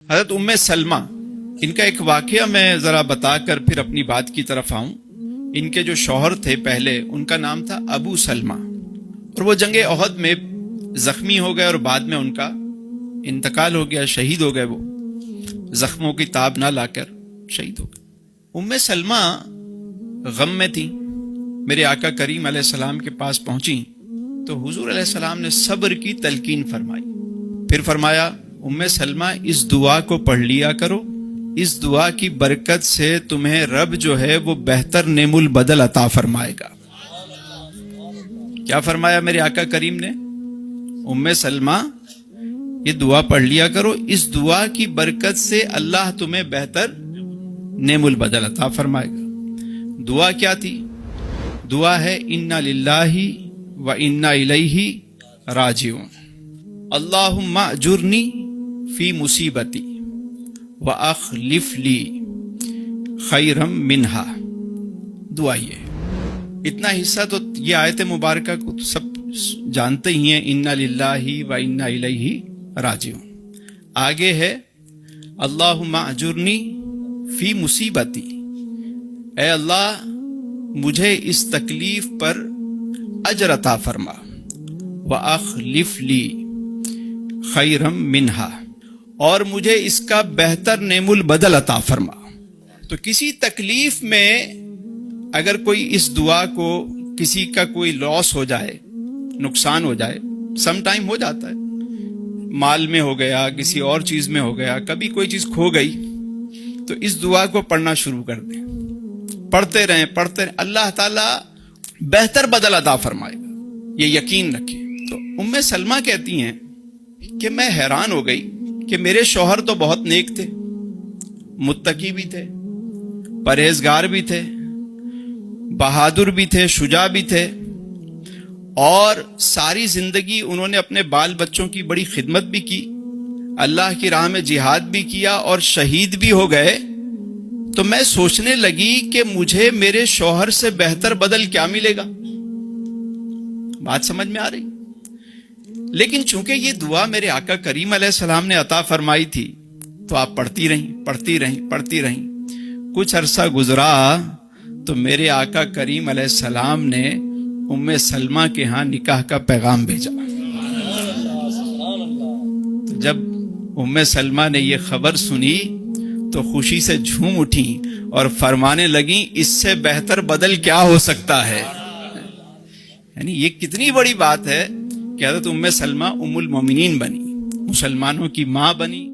حضرت سلمہ، ان کا ایک واقعہ میں ذرا بتا کر پھر اپنی بات کی طرف آؤں۔ ان کے جو شوہر تھے پہلے، ان کا نام تھا ابو سلمہ، اور وہ جنگ احد میں زخمی ہو گئے اور بعد میں ان کا انتقال ہو گیا، شہید ہو گئے۔ وہ زخموں کی تاب نہ لا کر شہید ہو گئے۔ سلمہ غم میں تھی، میرے آقا کریم علیہ السلام کے پاس پہنچی تو حضور علیہ السلام نے صبر کی تلقین فرمائی، پھر فرمایا سلمہ اس دعا کو پڑھ لیا کرو، اس دعا کی برکت سے تمہیں رب جو ہے وہ بہتر نعم البدل عطا فرمائے گا۔ کیا فرمایا میرے آقا کریم نے؟ سلمہ یہ دعا پڑھ لیا کرو، اس دعا کی برکت سے اللہ تمہیں بہتر نعم البدل عطا فرمائے گا۔ دعا کیا تھی؟ دعا ہے انا للہ و انا الیہ راجعون، اللہم اجرنی فی مصیبتی واخلف لی خیرا منہا۔ دعا یہ اتنا حصہ تو یہ آیت مبارکہ کو سب جانتے ہی ہیں، انا للہ و انا الیہ راجعون۔ آگے ہے اللہم اجرنی فی مصیبتی، اے اللہ مجھے اس تکلیف پر اجر عطا فرما، واخلف لی خیرا منہا، اور مجھے اس کا بہتر نعم البدل عطا فرما۔ تو کسی تکلیف میں اگر کوئی اس دعا کو، کسی کا کوئی لاس ہو جائے، نقصان ہو جائے، سم ٹائم ہو جاتا ہے، مال میں ہو گیا، کسی اور چیز میں ہو گیا، کبھی کوئی چیز کھو گئی، تو اس دعا کو پڑھنا شروع کر دیں، پڑھتے رہیں، اللہ تعالیٰ بہتر بدل عطا فرمائے گا، یہ یقین رکھیں۔ تو سلمہ کہتی ہیں کہ میں حیران ہو گئی کہ میرے شوہر تو بہت نیک تھے، متقی بھی تھے، پرہیزگار بھی تھے، بہادر بھی تھے، شجاع بھی تھے، اور ساری زندگی انہوں نے اپنے بال بچوں کی بڑی خدمت بھی کی، اللہ کی راہ میں جہاد بھی کیا اور شہید بھی ہو گئے۔ تو میں سوچنے لگی کہ مجھے میرے شوہر سے بہتر بدل کیا ملے گا؟ بات سمجھ میں آ رہی؟ لیکن چونکہ یہ دعا میرے آقا کریم علیہ السلام نے عطا فرمائی تھی تو آپ پڑھتی رہیں۔ کچھ عرصہ گزرا تو میرے آقا کریم علیہ السلام نے سلمہ کے ہاں نکاح کا پیغام بھیجا۔ تو جب سلمہ نے یہ خبر سنی تو خوشی سے جھوم اٹھیں اور فرمانے لگیں اس سے بہتر بدل کیا ہو سکتا ہے؟ یعنی یہ کتنی بڑی بات ہے کہ حضرت سلمہ ام المومنین بنی، مسلمانوں کی ماں بنی،